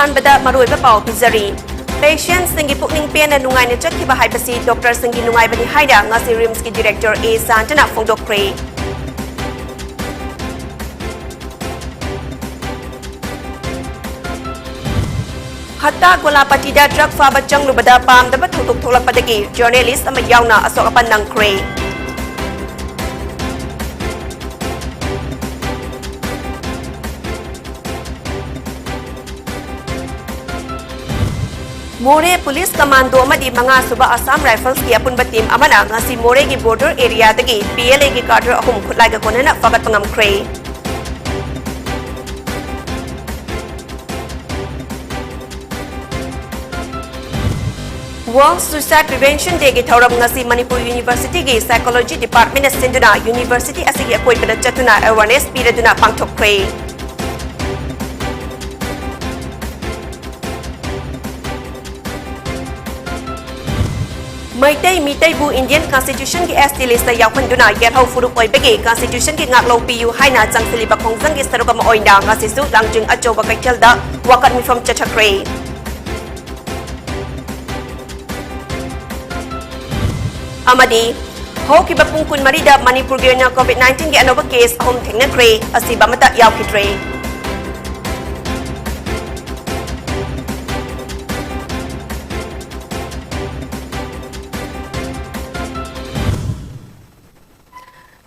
अहानबदा मरोइबा पाव पिजरी पेशेंट सिंगी पुकनिंग पेन नुंगाइने चटखिबा हाइबसी डॉक्टर सिंगी नुंगाइबनी हाइदा ngasi रिम्स की डायरेक्टर ए सांजना फोंदोक्रे हत्ता गोलापतिदा ड्रग फाबा चंगलुबदा पामदबा थौतोक थोलकपदगी जर्नलिस्ट अमा यावना असोक अपन नंख्रे मोरे पुलिस कमांडो अमदी मंगा सुबा असम राइफल्स की अपुनबा टीम अमना ngasi मोरे की बॉर्डर एरिया दगी PLA की कार्डर अहुम खुलाइगा कोनना फगत पंगमख्रे वर्ल्ड सुसाइड प्रिवेंशन डे की थौरम ngasi मणिपुर यूनिवर्सिटी की साइकोलॉजी डिपार्टमेंट सिंदुना यूनिवर्सिटी असगी अकोइबदा चतुना अवेयरनेस पीरदुना पांगथोक्ख्रे मैतई मितईबू इंडियन कॉन्स्टिट्यूशन की एसटी लिस्ट यावखंदुना यारहौ फुरुक ओइबगे कॉन्स्टिट्यूशन की ngaklo पियु हाइना चंगसिलिबा खोंजंग की सरुक अमा ओइना ngasisu langjing अचौबा कैथलदा वाकत मिफम चथख्रे अमदी होकिबा पुंग कुनमरीदा मणिपुर की ओइना कोविड-19 की अनोबा केस अहुम थेंगनख्रे असिबा मता यावखिद्रे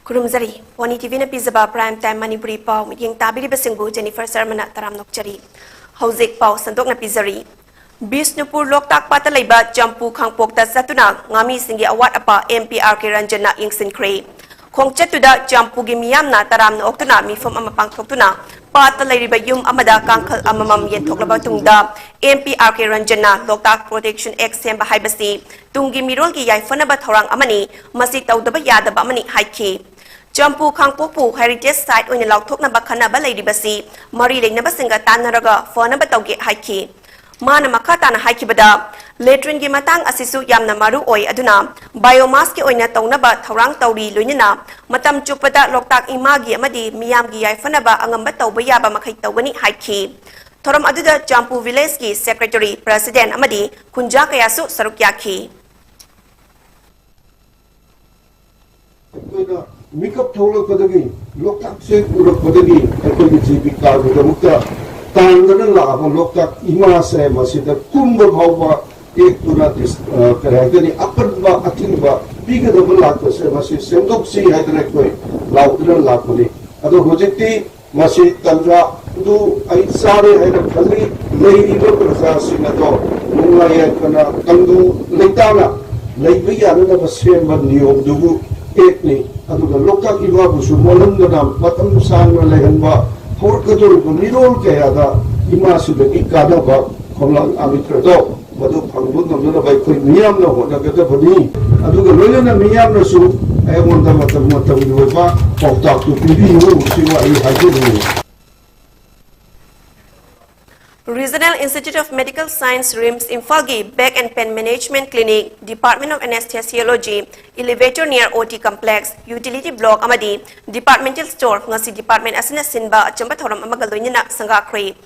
खुरुमजरी PONYTV ने पिजबा प्राइम टाइम मणिपुरी पाव मियेंग ताबिरिबा सिंगबु जेनिफर शर्मा तराम नोकचरी हौजिक पाव संदोकना पिजरी बिष्णुपुर लोकताक पाता लेबा चंपू खांगपोकता सतुना ngami सिंगी अवाट अपा MPR के रंजना इंगसिनख्रे खोंगचतुदा चंपू की मियामना तराम ओक्तुना मिफम अमा पांगथोक्तुना पाता लेरिबा युम अमदा कांखल अममम येथोक्लबा तुंगदा MPR के रंजना लोकताक प्रोटेक्शन एक्ट सेंबा हाइबसी तुंगी मिरोल की याइफनबा थौरांग अमनी मसी तौदबा यादबा अमनी हाइखी चंपू खांगपोकपू हेरिटेज साइट ओइने लाउथोक्नबा खनबा लेरिबसी मरी लेंगनबा सिंगा तानरगा फनबा तौगे हाइखी माना मखा ताना हाइखिबदा लेट्रिन की मतांग असिसु यामना मारू ओइ अदुना बायोमास के ओइना तौनबा थौरांग तौरी लोइनना मतम चुपदा लोकताक इमागी अमदी मियामगी याइफनबा अंगंबा तौबा याबा मखै तौगनी हाइखी थोरम अदुदा चंपू विलेज की सेक्रेटरी प्रेसिडेंट अमदी खुंजा कयासु सरुक याखी मिकअप थोलकपदगी लोकताक से उरकपदगी अखोई जीविका गुदमुक्ता तांगना लाबा लोकताक इमा से मसिदा कुंभ भावबा एक पुरा दिस करागनी अपनबा अथिनबा बिगदब लाको से मसि सेंदोक्सी हाइदरे कोई लाउदना लाकोनी अदो होजिति मसि तंद्रा दु आई सारे हाइद खली लेरिबा प्रजा सिंगदो मुंगाय कना तंदु लेताना लेबि याना बसेम नियम दुबु एकनी अदुगा लोकताक इमा बुसु मोलंदना मतम सांगना लेहनबा होरकदोरबा मिरोल कयादा इमा सुदगी कादबा खोलांग आमित्रदो मधु फंगबु नमना बाय कोई मियामना होनगदबनी अदुगा लोयना मियामनासु अयमोंदा मतम मतम दुबा पौताक तु पिबिनु सिवा आई हाइदु Regional Institute of Medical Science RIMS Imphal Back and Pain Management Clinic, Department of Anesthesiology, Elevator near OT Complex, Utility Block Amadi, Departmental Store, ngasi Department Asina Sinba, Chamba Thoram Amagaloinina Sangakri.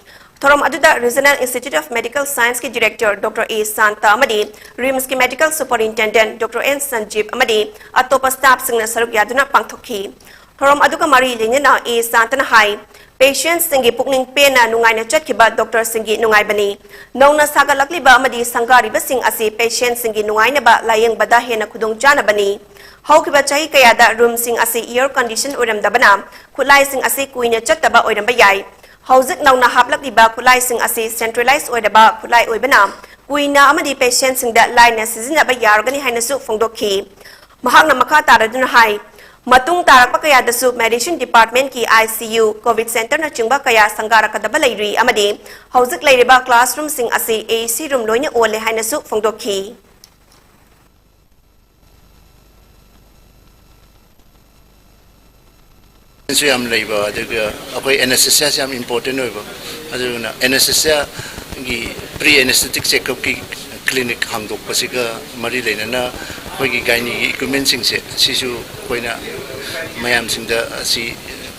Thoram Aduda Regional Institute of Medical Science ki Director Dr. A. Santa Amadi, RIMS ki Medical Superintendent Dr. N. Sanjeev Amadi, Atopa Staff Singna Saruk Yaduna Pangthoki. Thoram Aduka Mari Lingina A. Santa Nahai, Patients singi pukning pena nungai na chatkiba Dr. Singi nungai bani. Nongna sagalakli ba amadi sangari ba sing asi patient singi nungai na ba layang bada hena kudong jana bani. Haukiba chahi kaya da room sing asi air condition oram da bana. Kulai sing asi kuina chatta ba oram ba yai. Hauzik nongna haplakli ba kulai sing asi centralized oida ba kulai oi bana. Kuina amadi patient sing da lai na sizina ba yargani haina su fongdoki. Mahak na makha taradun hai. Matung tarak kaya dasu medicine department ki ICU COVID center na chungba kaya sangara kadaba lairi amadi hauzik lairiba classroom sing asi AC room loina ole haina su fongdoki Yam laiba aduga akoi anesthesia yam important oiba aduna anesthesia gi pre anesthetic checkup ki clinic hangdok pasiga mari leinana hoigi gaini equipment sing se sisu koina mayam singda si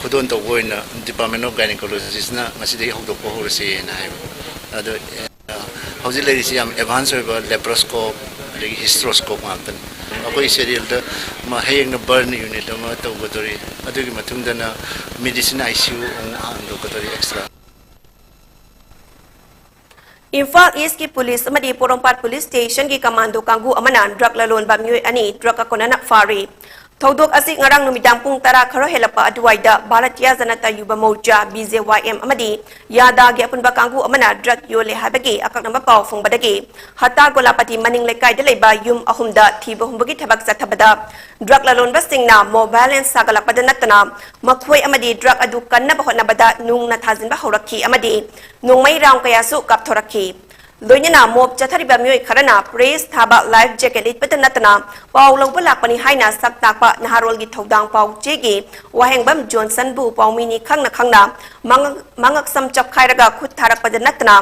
khudon to goina Department of Gynecology na masidi hangdok ko horse na hai ꯑꯗꯣ ꯍꯧꯖꯤꯛ ꯂꯩꯔꯤꯁꯤ ꯌꯥꯝ advance ꯑꯣꯏꯕ ꯂꯦꯄ꯭ꯔꯣꯁꯀꯣꯞ ꯑꯗꯒꯤ ꯍꯤꯁꯇ꯭ꯔꯣꯁꯀꯣꯞ ꯉꯥꯛꯇꯅꯤ ꯑꯩꯈꯣꯏ ꯁꯦꯔꯤꯌꯜꯗ ꯍꯌꯦꯡꯅ burn unit ꯑꯃ ꯇꯧꯒꯗꯧꯔꯤ ꯑꯗꯨꯒꯤ ꯃꯇꯨꯡꯗꯅ ꯃꯦꯗꯤꯁꯤꯟ ICU ꯑꯃꯨꯛ ꯍꯥꯡꯗꯣꯛꯀꯗꯧꯔꯤ extra Imphal East ki police amadi Porompat police station ki commando kanggu amana drug lalonba mioi ani drug akonana fari Thodok asik ngarang numidang pung tara kharo helapa aduwaida Bharatiya Janata Yuba Morcha BJYM amadi yada gi apunba kanggu amana drug yole habagi akaknamba paw fongbadagi hata golapati maning lekai de leba yum ahumda thiba humbagi thabak sathabada drug lalonba singna mobile and sagalapada natana makhoi amadi drug adu kanna bahona bada nung na thajinba horakhi amadi nungmai raung kaya su kap thorakhi Loinana mob chathariba mioi kharana praise thaba life jacket itpata natana paw longpa lakpani haina sak takpa naharol gi thodang paw chegi wahengbam Johnson bu pawmini khangna mangak sam chap khairaga khut tharakpa natana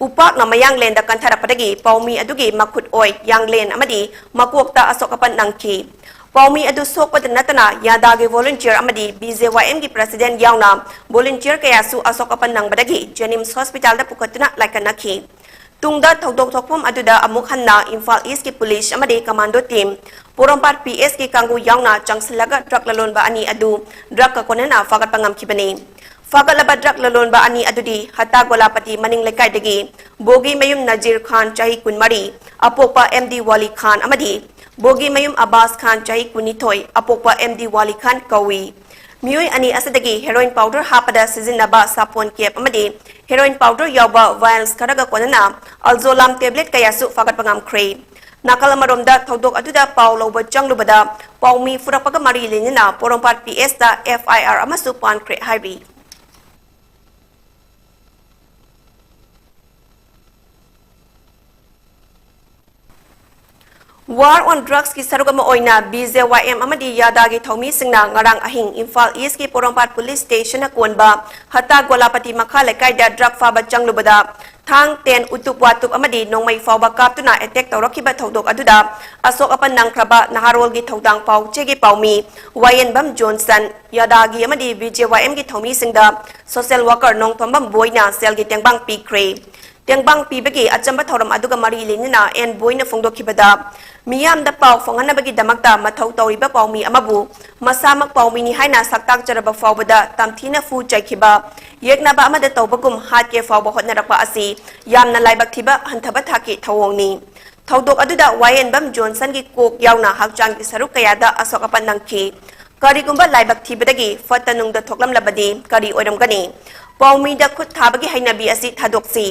upak na mayang len da kantharapadagi pawmi adugi makhut oi yang len amadi makokta asokapan nangki Pawmi adu sokpa natana yadagi volunteer amadi BJYM gi president yauna volunteer kayasu asokapan nangbadagi Jenims Hospital da pukatuna laikanakhi Tungda thodok thokpom aduda amuk hanna Imphal East ki police amadi commando team Porompat PS ki kanggu yauna changsilaga drug lalonba ani adu drug ka konena fagat pangam kibani fagat laba drug lalonba ani adudi hata golapati maning lekai dagi bogi mayum Nazir Khan chahi kunmari apokpa MD Wali Khan amadi bogi mayum Abbas Khan chahi kunithoi apokpa MD Wali Khan kawi Mioi ani asadagi heroin powder hapada sizinaba sapon kep amadi heroin powder yauba vials karaga konana alzolam tablet kayasu fagat pangam kre nakalamaromda thodok aduda paw loba changlubada pawmi furapaga mari lenina Porompat PS da FIR amasu pan kre haibi War on drugs ki sarugama oina BJYM amadi yadagi thomi singna ngarang ahing Imphal East ki Porompat police station na konba hata golapati makha lekai da drug faba changlubada thang ten utup watup amadi nongmai fawba kaptuna attack tawrakiba thodok aduda asok apan nangkraba naharol gi thodang paw chegi pawmi Wayan Bam Johnson yadagi amadi BJYM ki thomi singda social worker nong thombam boina sel gi tengbang pikre tengbang pibagi achamba thoram aduga mari lenina en boina fongdokhibada miyam da paw fonganabagi damakta mathau tawriba pawmi amabu masamak pawmi ni haina saktak jaraba fawbada tamthina fu chaikhiba yeknaba amada tawbagum hatke fawba hotnarapa asi yamna laibak thiba hanthaba thaki thawongni thodok aduda Wayan Bam Johnson gi kok yauna hakchang ki saruk kayada asokapan nangki karigumba laibak thibadagi fatanung da thoklam labadi kari oiramgani pawmi da khut thabagi hainabi asi thadoksi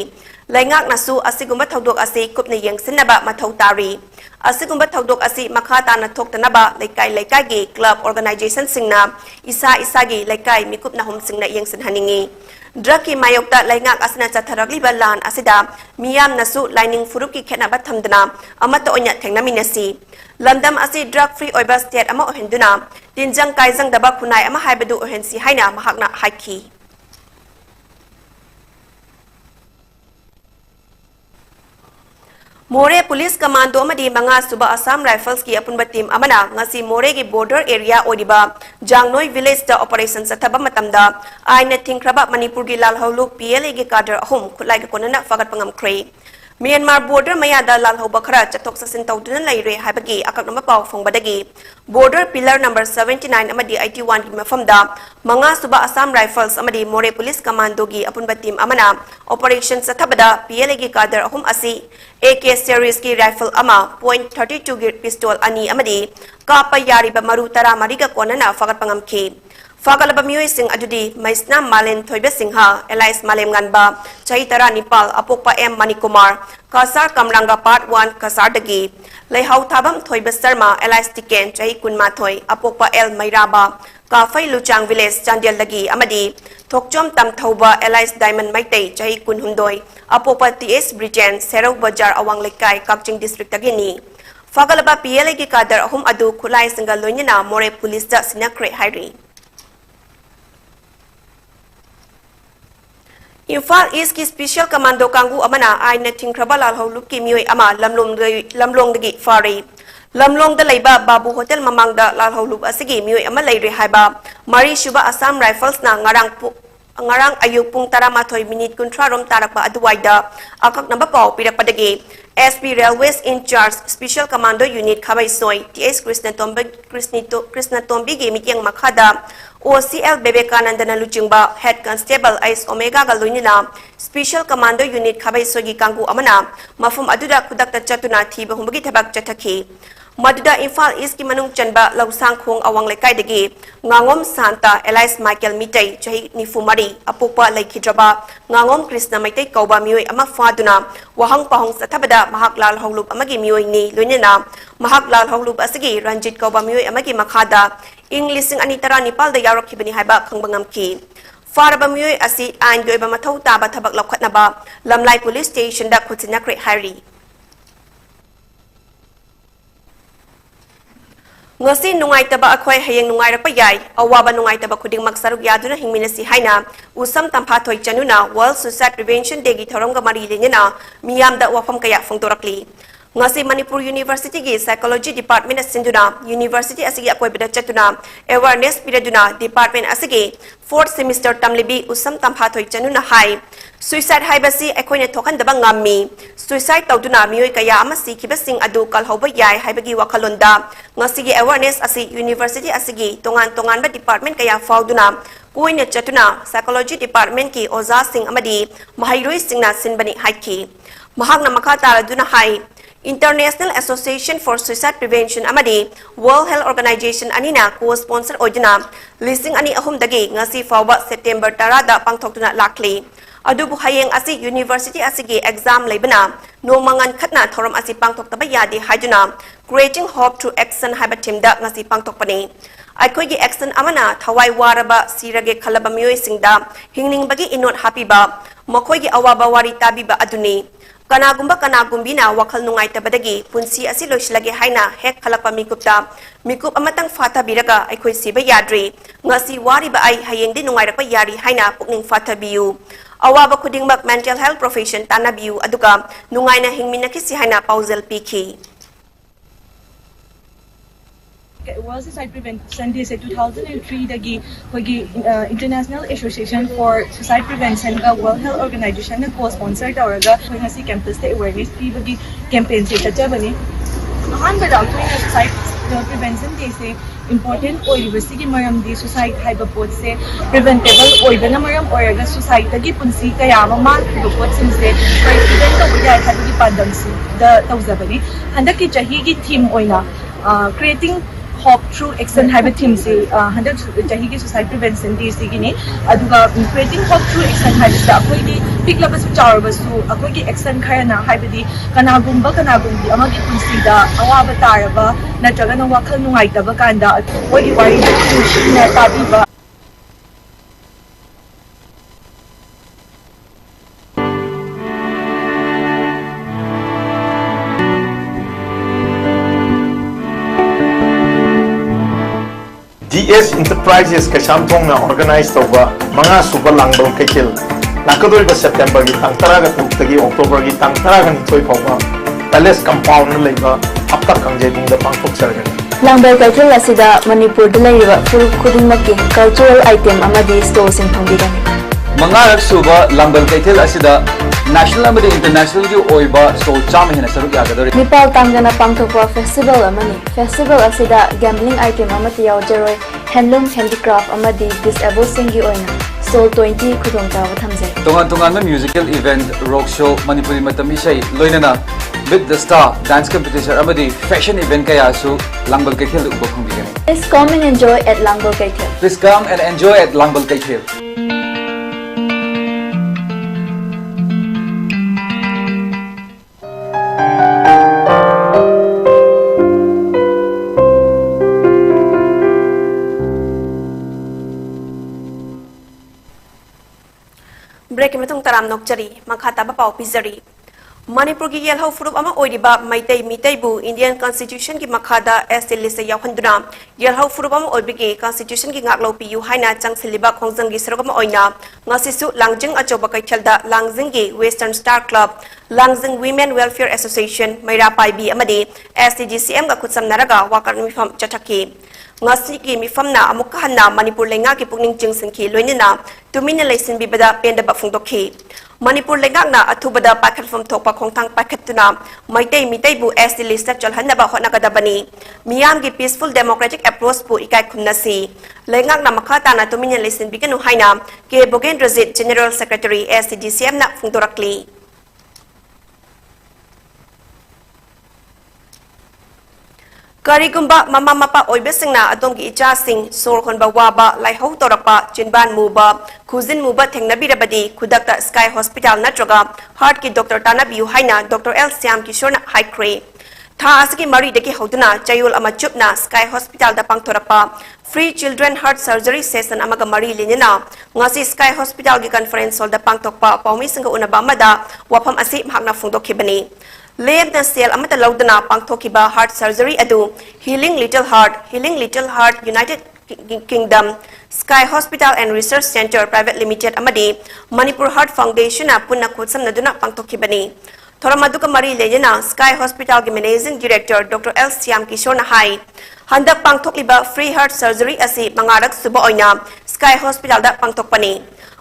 Laingak nasu asigumba thodok asi kupna yengsinaba mathau tari asigumba thodok asi makhata na thoktanaba laikai gi club organization singna isa gi laikai mikupna hum singna yengsin haningi drug ki mayokta laingak asna chatharagli balan asida miyam nasu lining furup ki khenaba thamdana amata onya thengnaminasi lamdam asi drug free oiba state ama ohenduna tinjang kaijang daba khunai ama haibadu ohensi haina mahakna haiki More Police Commando amadi manga suba Assam Rifles ki apunba team amana ngasi More gi border area odiba Jangnoi village da operation sathaba matamda aina thingkraba Manipur gi lalhaulu PLA gi cadre ahum khulai ga konana fagat pangam kre Myanmar border mayada lalhau bakhara chathok sasin tawduna laire haibagi akaknama paw fongbadagi border pillar number 79 amadi 81 gi mafamda manga suba Assam Rifles amadi More Police Commando gi apunba team amana operation sathabada PLA gi cadre ahum asi AK series ki rifle ama .32 gi pistol ani amadi kapa yariba maru tara mariga konana fagat pangam ki fagalaba mioi sing adudi maisna malen thoibe singha Elias malem ganba chahi tara Nepal apokpa M Manikumar kasar kamranga part 1 kasar dagi leihau thabam thoibe Sharma Elias Tiken chahi kunma thoi apokpa L Mairaba Kafai Luchang village Chandel dagi amadi thokchom tam thoba Elias Diamond Maitei chahi kunhumdoi apopa TS Britain Serau Bajar awang lekai Kakching district dagini fagalaba PLA ki kadar ahum adu khulai singa loinina More police da sinakre hairi Imphal East ki special commando kanggu amana aina thingkraba lalhau lupki mioi ama lamlong dagi fari lamlong da leiba babu hotel mamang da lalhau lup asigi mioi ama leire haiba mari shuba Assam Rifles na ngarang ayuk pung 13 minute kuntrarom tarakpa aduwaida akaknamba pau pirakpadagi SP Railways in charge Special Commando Unit Khabai Soi TS Krishna Tombi gi mikyang makhada OCL Bebekanandana Luchingba Head Constable Ice Omega Galuinina Special Commando Unit Khabai Soi gi kanggu amana mafum aduda kudakta chatuna thiba humbagi thabak chathaki Maduda Infal East ki manung chanba lausang khong awang lekai dagi ngangom Santa Elias Michael Mitay chahi nifumari apupa laikhidraba ngangom Krishna Maitai kauba mioi ama faduna wahang pahong sathabada mahak lal honglub amagi mioi ni loinena mahak lal honglub asigi Ranjit kauba mioi amagi makhada English ani tara nipal da yarokhibani haiba khangbangamki Faraba mioi asi ain goiba mathau taba thabak lakhatnaba Lamlai Police Station da khutsinakre hairi Ngasi nungaitaba akhoi hayeng nungairapa yai awaba nungaitaba khudingmak saruk yaduna hingminasi haina usam tamphathoi chanuna World Suicide Prevention Day gi thoronga mari lenena miyamda wafam kaya phongtorakli Ngasi Manipur University gi Psychology Department asinduna University asigi akhoi bida chatuna awareness piraduna department asigi 4th semester tamlibi usam tamphathoi chanuna hai Suicide haibasi akhoi thokhandaba ngammi Suicide tawduna mioi kaya ama sikhibasing adu kalhoba yai haibagi wakhalonda ngasigi awareness asi university asigi tongan ba department kaya fauduna koine chatuna psychology department ki oza sing amadi mahairoi singna sinbani haiki mahakna makha taraduna hai International Association for Suicide Prevention amadi World Health Organization anina co-sponsor oiduna listing ani ahum dagi ngasi fawba September 10 da pangthokduna lakli adubu hayeng asi university asigi exam leibana nomangan khatna thoram asi pangthoktaba yadi haiduna creating hope through action haiba timda ngasi pangtokpani aikoi gi action amana thawai waraba sirage khalaba mioi singda hingning bagi inot hapiba makhoi gi awaba wari tabiba aduni kanagumbi na wakhal nungai tabadagi punsi asi loislage haina hek khalapa mikupta mikup amatang fatha biraga aikoi siba yadri ngasi wari ba ai hayeng di nungai rakpa yari haina pukning fatha biu awaba khudingmak mental health profession tanabiu aduga nungai na hingminaki si haina pausel piki World Suicide Prevention Day 2003 dagi hogi International Association for Suicide Prevention ga World Health Organization na co-sponsor tawraga hoi ngasi campus te awareness pibagi campaign se chatjabani ahanba da suicide prevention day se important oiribasi gi maram di suicide haiba pot se preventable oibana maram oraga suicide dagi punsi kaya ma pot sinse prevent to ya hadi pandam si da tawzabani handaki jahi gi theme oina creating hope through action haiba theme se 100 jahi gi suicide prevention day se gini aduga creating hope through action haiba da akoi di piklaba su chawba su akoi gi action khayana haiba di kanagumbi amagi punsi da awaba taraba natraga na wakhal nungai taba kanda oi wari na tabiba DS Enterprises Kashamthong na organize tawba mga suba langbang kaikil nakadol ba September gi tang taraga tagi October gi tang taraga nitoi phawba Palace compound na leiba aptak kangjebung da pangthok sargani langbal kaikil asida Manipur da leiba full khudingmak gi cultural item amadi store sing thongdigani mangarak suba langbal kaikil asida national amadi international gi oiba so chama hena saruk yagadori Nepal tamgana pangthokwa festival amani festival asida gambling item amati yawjaroi handloom handicraft amadi disabled singi oina Soul 20 khudongtawa thamjai tongan musical event rock show Manipuri matam isai loinana with the star dance competition amadi fashion event kaya su langbal kaikil uba khongbigani Please come and enjoy at Langbal Kaikil. Please come and enjoy at langbal kaikil Break matong taram nokchari makhata ba pau pizari Manipur gi yelho furup ama oiriba maitai mitai bu Indian Constitution gi makhada SL se yawhanduna yelho furup ama oibigi Constitution gi ngaklo pi yu haina changsiliba khongjang gi serogama oina ngasisu langjing achoba kaichalda langjing gi Western Star Club langjing Women Welfare Association maira pai bi amadi SDGCM ga khutsam naraga wakar mifam chathaki ngasi ki mifamna amuk hanna Manipur lenga ki pungning jingsinki loinina tumina leisin bibada penda ba phungdokhi Manipur lenga na athubada pakhat from thokpa khongthang pakhatuna maitei mitei bu SD list chal hanna ba hona kadabani miyam gi peaceful democratic approach pu ikai khumnasi lenga na makhata na tumina leisin bikanu haina ke bogen rajit general secretary SDCM na phungdorakli Karigumba mama mapa oibesingna adonggi icha sing sor khonba waba laihau torakpa chinban muba khuzin muba thengnabirabadi khudakta Sky Hospital natraga heart ki doctor tanabiu haina Dr. L Syam Kishorna haikre tha asigi mari deki hoduna chayol ama chupna Sky Hospital da pangthorapa free children heart surgery session amaga mari linina ngasi Sky Hospital gi conference hall da pangthokpa paumi singa unaba mada wafam asi bhagna phungdokhibani Lem na sel amata laudana pangthokiba heart surgery adu Healing Little Heart United Kingdom Sky Hospital and Research Center Private Limited amadi Manipur Heart Foundation a punna khutsam naduna pangthokibani Thoramaduka mari lejana Sky Hospital gi Managing Director Dr. L Syam Kishorna hai handak pangthokliba free heart surgery asi mangarak suba oina Sky Hospital da pangthokpani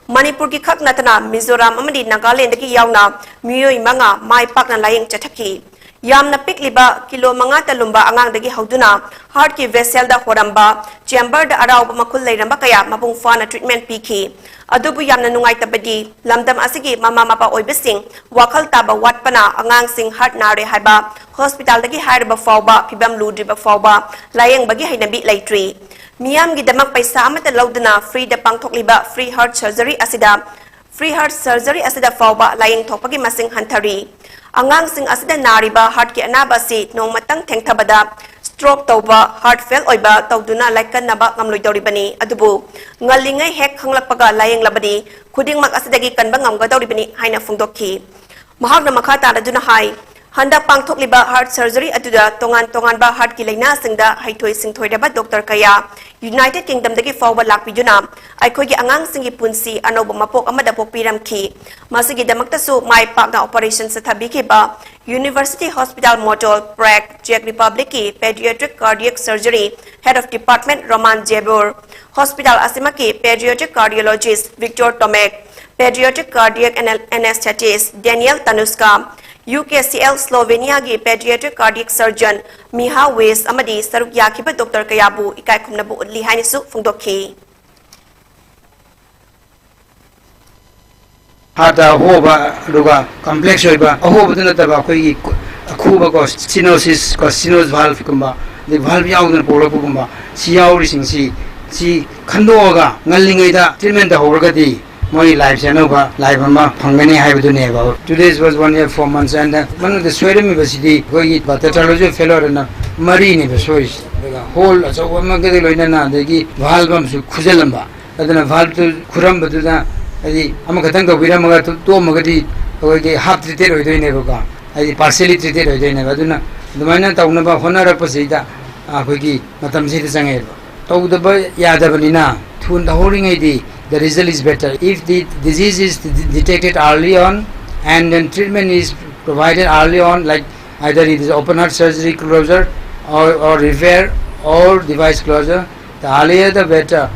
Manipur ki khak natana Mizoram amadi Nagaland ki yauna miyoi manga mai pakna laying chathaki yamna pikliba kilo manga talumba angang dagi hauduna heart ki vessel da horamba chamber da araw makul leiramba kaya mapung fana treatment piki adubu yamna nungai tabadi lamdam asigi mama mapa oibesing wakhal taba watpana angang sing heart nare haiba hospital dagi hairba fawba pibam ludriba fawba laying bagi hainabi laitri Miyam gi damak paisa amata laudana free da pangthokliba free heart surgery asida fawba laying thokpagi masing hanthari angang sing asida nariba heart ki anaba si nongmatang thengthabada stroke tawba heart fail oiba tawduna laikan naba ngamloi doribani adubu ngalingai hek khanglakpaga laying labadi khudingmak asidagi kanba ngamga doribani haina phungdokhi mahakna makhata aduna hai Handa pangthokliba heart surgery aduda tongan ba heart ki laina singda haithoi singthoidaba doctor kaya United Kingdom dagi fawba lakpiduna aikhoi gi angang singi punsi anoba mapok amada pokpiram ki masigi damakta su mai pakna operation sathabi ki ba University Hospital Model Prague Czech Republic ki pediatric cardiac surgery head of department Roman Jebor Hospital asima ki pediatric cardiologist Victor Tomek pediatric cardiac anesthetist Daniel Tanuska UKCL Slovenia gi pediatric cardiac surgeon Miha West amadi saruk yakiba Dr. Kayabu ikai khumnabu udli hainisu phungdokhi Hata hoba duga complex hoiba ahoba duna taba koi akhuba ko stenosis valve kumba the valve yaudna polo kumba si yauri singsi si khandoga ngalingai da treatment da hoga di Moi life channel ba life ma phangani haibu ne ba today's was 1 year 4 months and one of the Sweden University goi pathology fellow na mari ni ba sois whole so ma ge loina na de gi valve su khujalamba adana valve to khuram ba da ai ama katang ka biram ga to ma ga di goi ge half treated hoi doi ne ba ai partially treated hoi doi ne ba duna dumaina tauna ba honara pa seida goi gi matam se sangai to da ba yada ba ni na thun da holding ai di the result is better if the disease is detected early on and then treatment is provided early on like either it is open heart surgery closure or repair or device closure the earlier the better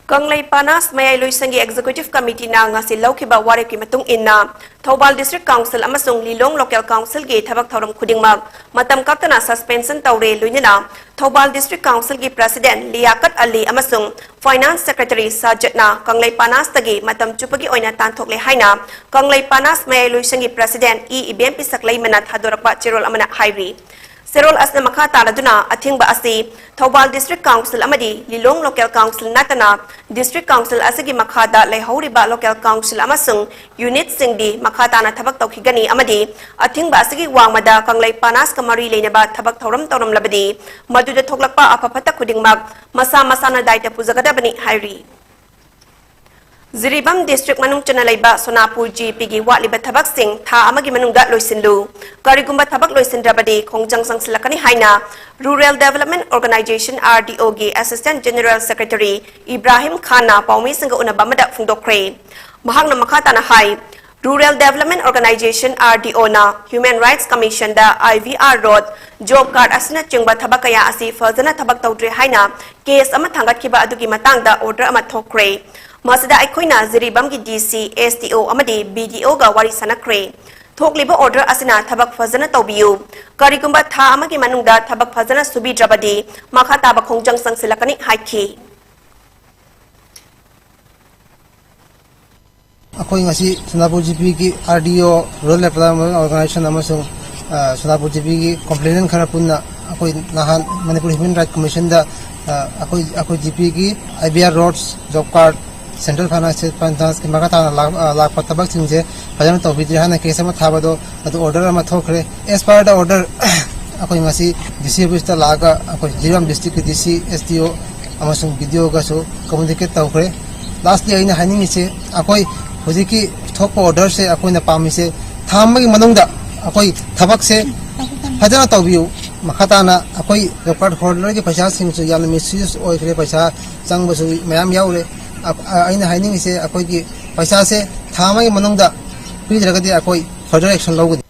Kanglai Panas Mayai Luisangi Executive Committee na ngasi laukiba wari ki matung inna Thobal District Council amasung Lilong Local Council gi thabak thoram khudingmak matam kaptana suspension tawre luinina Thobal District Council gi President Liaquat Ali amasung Finance Secretary Sajatna Kanglai Panas tagi matam chupagi oina tanthokle haina Kanglai Panas Mayai Luisangi President Ibem Pisaklai Manat hadorakpa chirol amana hairi Serol asna makha taraduna athingba asi Thobal District Council amadi Lilong Local Council natana District Council asigi makha da leihoriba Local Council amasung unit singdi makha tana thabak tawkhigani amadi athingba asigi wangmada Kanglai Panas kamari leinaba thabak thoram labadi maduda thoklakpa apaphata khudingmak masa masana daita pujagadabani hairi Ziribam District Manung Chanalaiba Sonapur GP gi watliba thabak sing tha amagi manungda loisinlu karigumba thabak loisindrabadi khongjang sangsilakani haina Rural Development Organization RDO gi Assistant General Secretary Ibrahim Khana paumi singa unabamada phungdokre mahakna makhatana hai Rural Development Organization RDO na Human Rights Commission da IVR Road Job Card asina chingba thabak kaya asi fazana thabak tawdre haina case ama thangat kiba adugi matang da order ama thokre masida aikoina ziribam gi DC STO amadi BDO ga wari sanakre thokliba order asina thabak fazana tawbiyu karigumba tha amagi manungda thabak fazana subi drabadi makha taba khongjang sangsilakani haiki Ako ngasi Sonapur GP ki RDO Rural Development Organization amasung Sonapur GP ki complainant khara punna ako nahan Manipur Human Rights Commission da ako GP ki IBR Roads Job Card Central Finance ki makata lag patabak singje pajan to bidri hana case ma thabado adu order ma thokre as per the order ako ngasi DC office laga ako Jiram district DC STO amasung video ga so communicate tawkre lastly aina haning ise ako Hujiki top order se ako na pami se thamagi manungda ako thabak se hajana tawbiu makata na ako record holder ki paisa sing su yam misuse oi kre paisa chang basu mayam yaure aina haining se ako ki paisa se thamagi manungda pidragadi ako further action logudi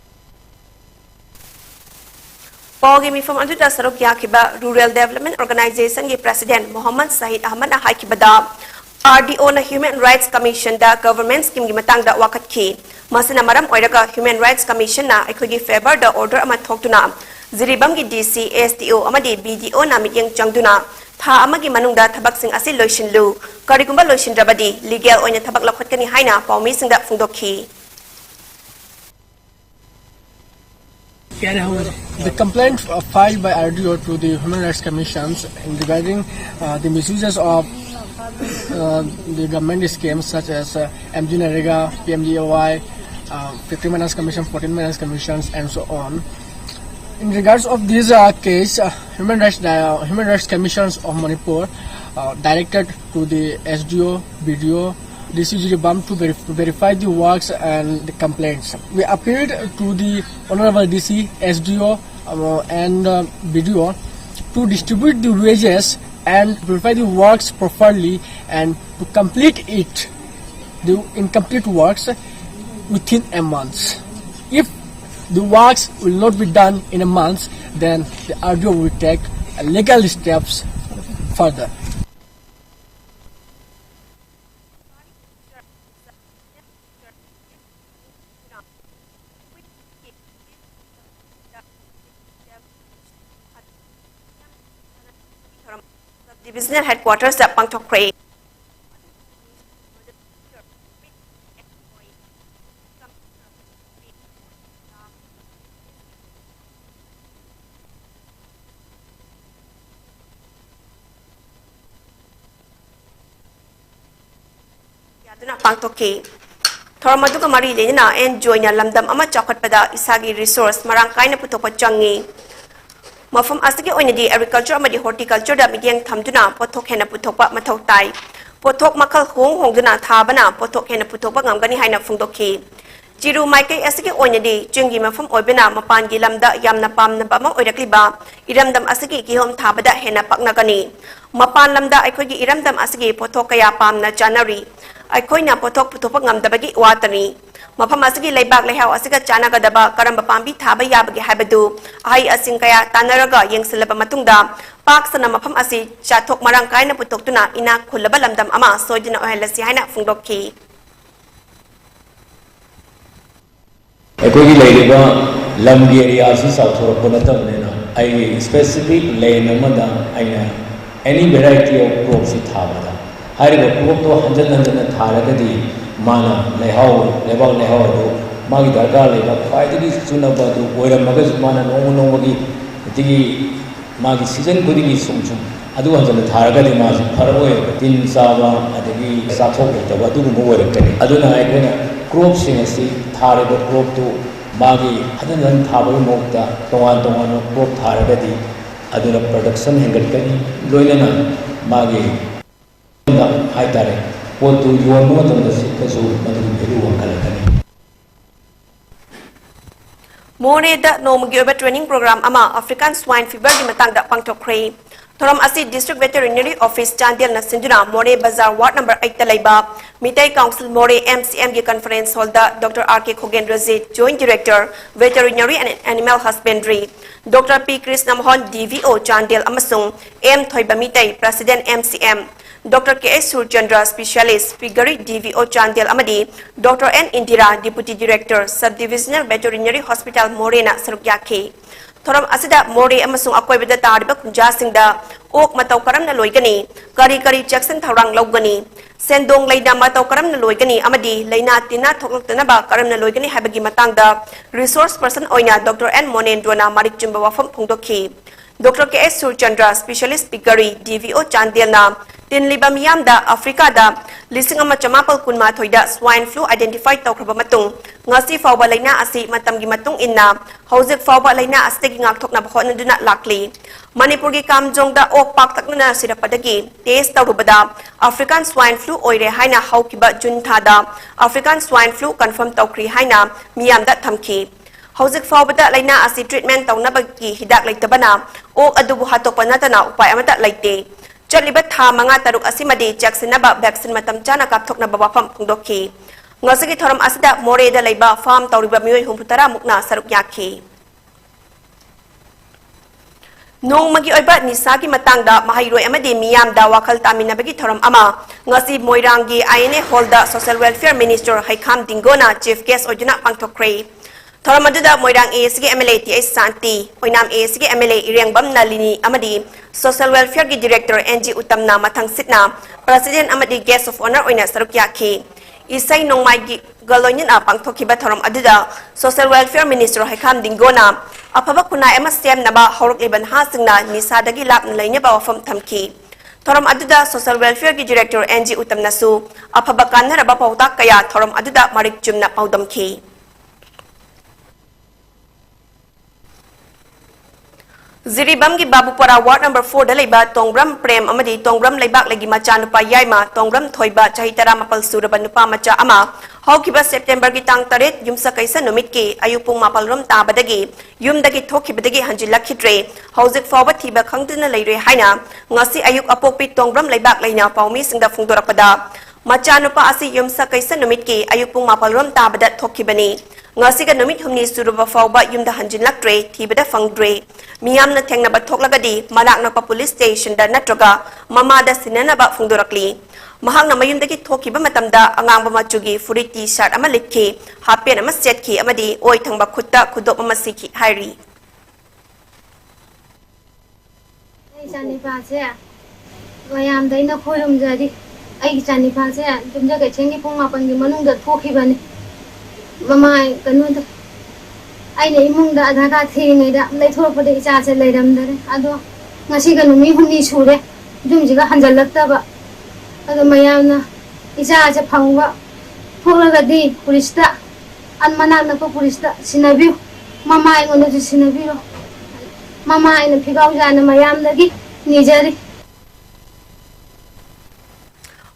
Pogi mi from Antuta Sarok Yakiba Rural Development Organization ki President Muhammad Sahid Ahmad na haikibada RDO na Human Rights Commission da government scheme gi matang da wakat ki masina maram oiraga Human Rights Commission na aikogi favor da order ama thoktuna ziribam gi DC STO amadi BDO na mityang changduna tha amagi manungda thabak sing asil loishinlu karigumba loishindrabadi legal oina thabak lakhatkani haina paumi singda phungdokhi The complaint filed by RDO to the Human Rights Commissions regarding the misuses of the government schemes such as MG Narega, PMGOY, 15 Minutes Commission, 14 Minutes Commissions, and so on. In regards of this case, Human Rights Commissions of Manipur directed to the SDO, BDO, DCG BAM to verify the works and the complaints. We appealed to the Honorable DC, SDO, and BDO to distribute the wages and verify the works properly and to complete it, the incomplete works, within a month. If the works will not be done in a month, then the RDO will take legal steps further. Divisional headquarters at Pangtokre. Yaduna Pangtoke. Thormaduka Mari Lena and Joina Lamdam Ama Chakatpada Isagi resource Marangkaina Putopa Changi. Mafam asagi oinadi agriculture amadi horticulture da midyang thamduna pothok hena puthokpa mathau tai pothok makhal hongduna thabana pothok hena puthokpa ngamgani haina phungdokhi jiru maikai asagi oinadi chungi mafam oibena mapan gi lamda yamna pamna ba ma oirakliba iramdam asagi ki hom thabada hena paknagani mapan lamda aikhogi iramdam asagi pothok kaya pamna janari aikoina pothok puthokpa ngamdabagi watani Mafam asigi laibak lehau asiga chana gadaba karamba pambi thaba yabagi habadu ai asing kaya tanaraga yengsilaba matungda paksana mafam asi chathok marang kaina putoktuna ina khulaba lamdam ama soidina ohelasi haina phungdokhi Ekoi leiriba lamgi area si southor konatamnena ai specific lane amada aina any variety of crops si thabada hariba crop to hanjan tharagadi mana lehau lebak lehau do magi darga leba faidagi sunaba do oiramaga mana nonggi digi magi season gudigi sumsum adu hanjana tharagadi ma faroi tin saba adagi sathok taba du mo oirakani aduna aikona crop sing asi thariba crop to magi hadan thabai mokta tongan crop tharagadi aduna production hengatkani loinana magi hai tare Potu yuan mo tong dasi kasu madung biru wangkalakani. More da nomagi oba training program ama African swine fever di matang da Pangtokre. Thoram asi District Veterinary Office Chandel na Sinduna More Bazaar Ward number 8 Talaiba Mitai Council More MCM gi Conference Hall da Dr. R.K. Khogendra Zit Joint Director Veterinary and Animal Husbandry Dr. P. Krishnamhon DVO Chandel Amasung M. Thoiba Mitai President MCM Dr. KESHORCHANDRA Specialist Figure DVO Chandel Amadi Dr. N. Indira Deputy Director Subdivisional Veterinary Hospital Morena Sarukyaki Thoram asida More amasung akoy beda taribak jasingda ok matau karam na loigani kari Jackson tharang laugani sendong laida matau karam na loigani amadi laina tina thoklokna ba karam na loigani habagi matangda resource person oina Dr. N. Monendwana Marik Jumba wafam phongdokhi Dr. KESHORCHANDRA Specialist Figure DVO Chandel na tin libam yamda Africa da lising ama chamapal kunma thoida swine flu identify tawkraba matung ngasi fawba laina asi matamgi matung inna hauzik fawba laina astegi ngak thokna bkhon duna lakli Manipur gi kamjong da ok pak takna sirapadagi test tawrubada African swine flu oire haina haukiba jun thada African swine flu confirm tawkri haina miyamda thamki hauzik fawbada laina asi treatment tawnabagi hidak laitabana ok adubu hatokpa natana upay amata laite Chalibat ha mga taruk asimadi Jackson na ba vaccine matam chana kapthok na babafam phongdokhi ngasagi thoram asida more da laiba farm tawriba mioi humputara mukna sarukyaki Nong magi oiba nisagi matangda mahairoi amadi miyam da wakal taminabagi thoram ama ngasi moirangi INA Hall da Social Welfare Minister Haikam Dingona chief guest ojuna pangthokre thoram aduda moirang ASG MLA TI Santi oinam ASG MLA Irengbam Nalini amadi Social Welfare gi Director NG Utamna mathang sitna President amadi Guest of Honor oina sarukyaki isai nongmai gi galoinin a pangthokiba thoram aduda Social Welfare Minister Haikam Dingona afaba kuna MSTM naba horok liban hasingna nisadagi lapna laina ba wafam thamki thoram aduda Social Welfare gi Director NG Utamna su afaba kanna raba pautak kaya thoram aduda marik jumna paudamki Ziribam gi Babupara Ward number 4 da laiba Tongbram Prem amadi Tongbram laibak lagi macha nupa yaima Tongbram Thoiba chahitara mapal suraba nupa macha ama haukiba September gi tang taret yumsa kaisa numit ki ayupung mapalrom tabadagi yumdagi thokibadagi hanjilakhitre hauzik fawba thiba khangdina leire haina ngasi ayuk apopi Tongbram laibak laina paumi singda phungdorapada macha nupa asi yumsa kaisa numit ki ayupung mapalrom tabada thokibani ngasiga numit humni suruba fawba yumda hanjilaktre thibada fangdre miyamna thengnaba thoklagadi manakna pa police station da natraga mamada sinanaba phungdorakli mahakna mayumdagi thokiba matamda angangba machugi furit t-shirt ama likhi hapen ama setki amadi oi thangba khutta khudop ama sikhi hairi chani pa che wayam daina khorum jadi ai chani pa che dumja ke chengi phung mapan gi manung da thokibani mamai kanu da ai nei mung da adha ka thingai da lai thor pade cha che lai ram dare ado ngasi ga numi humni sure jumji ga hanjal lakta ba ado mayamna isa cha phangwa thola ga di purista an mana na ko purista sinabi mamai ngono ji sinabi ro mamai na phigau jana mayam lagi nijari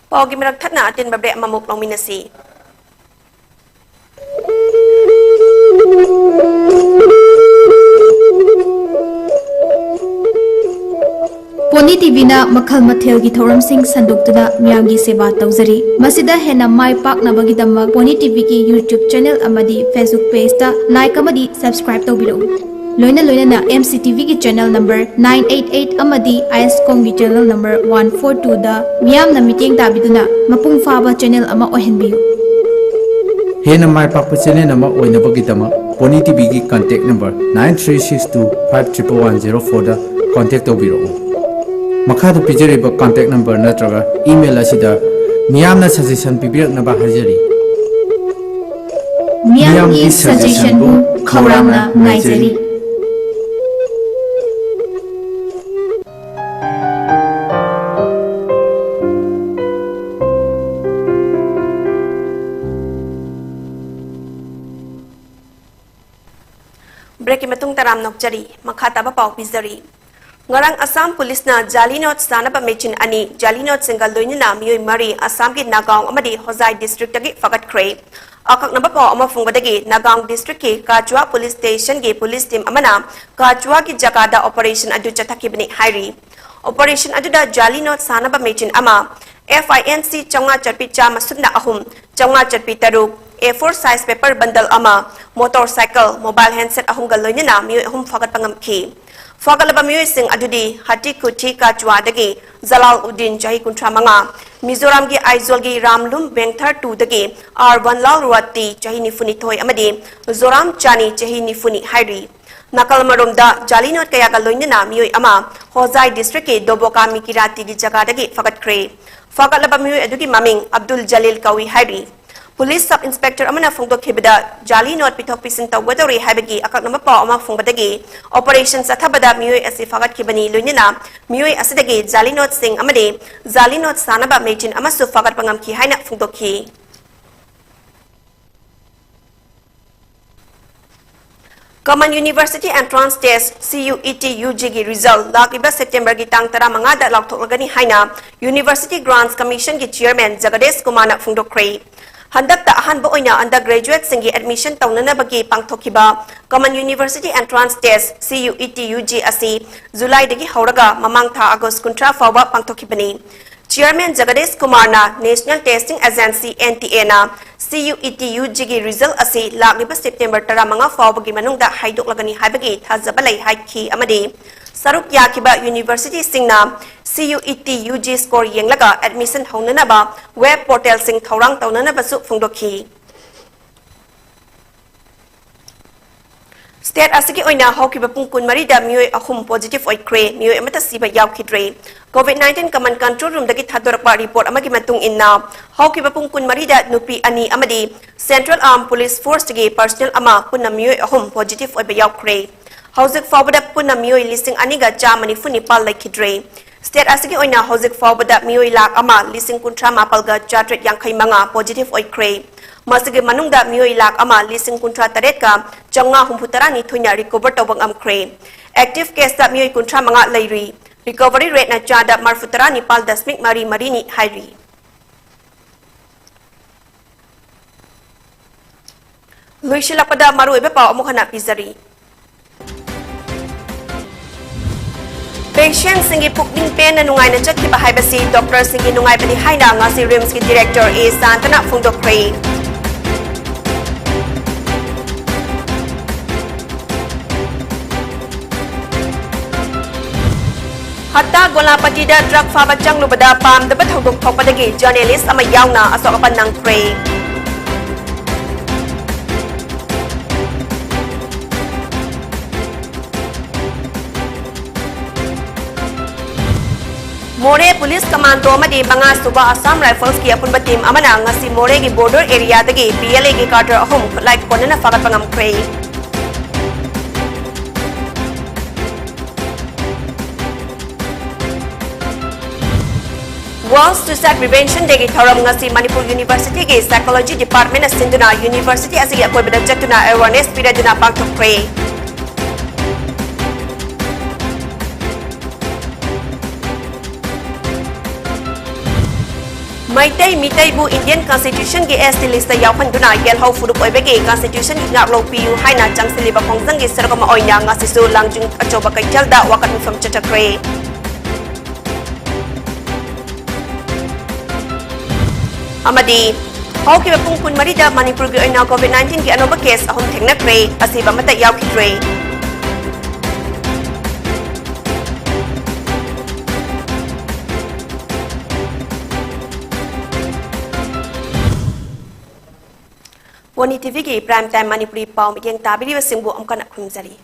Pagi merak thatna atin babre mamuk nominasi PONYTV na makhal mathel gi thoram sing sandukna miyam gi seba tawjari masida hena mai pak na bagi damma PONYTV gi YouTube channel amadi Facebook page ta like amadi subscribe tawbiro loina na MCTV gi channel number 988 amadi ISCOM gi channel number 142 da miyam na meeting tabiduna mapung faba channel ama ohenbiyo Hena mai pak channel nama oina bagi damma PONYTV gi contact number 9362511104 da contact tawbiro Makadu pijariba contact number natraga email asida miyamna suggestion pibirak na bahajari miyam gi suggestion bu khawramna ngaijari break matung taram nokjari makhata ba pau pizari Ngarang Assam Police na Jalinot sanaba mechin ani Jalinot single loinina miyoi mari Assam ki Nagaon amadi Hosai district tagi fakat kre akak naba po ama fungbadagi Nagaon district ki Kachua police station ki police team amana Kachua ki Jakada operation adu chathakibni hairi Operation aduda Jali Not Sanaba Mechin Ama, FINC Chonga Chatpi Chama Sunda Ahum, Chonga Chatpi Taruk, A4 size paper bundle Ama, motorcycle, mobile handset Ahum Galoinina, Mu Hum Fagat Pangam Ki. Fagalaba Mu Sing Adudi, Hati Kuti Kachwa Dagi, Zalal Udin Jahi Kuntramanga, Mizoram Gi Aizolgi Ramlum Bengthar 2 Dagi, R1 Lal Ruati, Jahini Funitoi Amadi, Zoram Chani Jahini Funi Hairi. Nakal marumda Jali Not Kaya Galoinina, Mu Ama, Hozai District Doboka Mikirati Jagadagi Fagat Kre. Fagalaba Mu Eduki Maming, Abdul Jalil Kawi Hairi. Police Sub Inspector Amana Fungdok Hibada, Jali Not Pitok Pisinta Wadori Habagi, Akanamapa Ama Fungbadagi, Operations Atabada Mui as if Fagat Kibani Lunina, Mui Asidagi, Jali Not Sing Amade, Jali Not Sanaba Majin Amasu Fagat Pangam Ki Haina Fungdoki. Common University Entrance Test CUET UG result lakiba September gi tang tara manga da laktholgani haina University Grants Commission gi Chairman Jagades Kumana Fungdokre. Handakta ahanba oina undergraduate singi admission taunanabagi pangthokiba Common University Entrance Test CUET UG asi July dagi hauraga mamang tha August kuntra fawba pangthokibani. Chairman Jagades Kumarna National Testing Agency NTA na CUET UG gi result asi lakiba September tara manga fawbagi manungda haidoklagani haibagi thajabalai haiki amadi Saruk Yakiba University Singna CUET UG score yenglaga admission haunanaba web portal sing thorang taunanaba su fungdoki. State asiki oina hokiba pungkun marida mioi ahum positive oikre mioi amata siba yaukidre. COVID-19 Command Control Room dagi thadorakpa report amagi matung inna hokiba pungkun marida nupi ani amadi Central Armed Police Force dagi personnel ama punna mioi ahum positive oiba yaukre. Hauzik Fawbada Puna Mioi listing Aniga Jamani Funipal like Kidre. State Asiki Oina Hauzik Fawbada Mioi Lak Ama listing Kuntra Mapalga Jatret Yankai Manga positive oikre. Masigi Manungda Mioi Lak Ama listing Kuntra Taretka Jonga Humputarani Tunya recover Tobang Amkre. Active case that Mioi Kuntra Manga Lairi. Recovery rate na Jada Marfutarani Pal Dasmik Mari Marini Hairi. Luishilapada Maru Ebepa Omuhana Pizari. Patient singi pukning pen na nungay na chat kibahay basi Dr. singi nungay bali haina nga si RIMS ki Director A. Santana Fungdokre. Hatta golapati da drug fabachang lubada pam dapat hugok thokpadagi journalist ama yauna asokapan ng Kre. More Police Commando amadi banga suba Assam Rifles ki apun batim amana ngasi More gi border area dagi PLA gi Carter ahum like konana fagat pangam Kre. World Suicide Prevention dagi thoram ngasi Manipur University gi Psychology Department asinduna University asigi apoy bada jatuna awareness piraduna pangthok Kre. Maitai mitai bu Indian Constitution gi ST list yaw panduna yel hau furuk oibegi Constitution gi ngaplo piu haina changsili ba khongjang gi sarkama oina ngasisu langjung achoba kai jalda wakat mifam chatakre. Amadi hoki ba pungpun marida Manipur gi oina COVID-19 gi anoba case ahom thengna kre asiba mata yaw kidre. PONYTV ki prime time Manipuri pau yang tabiri wa singbu amkan akhum jari.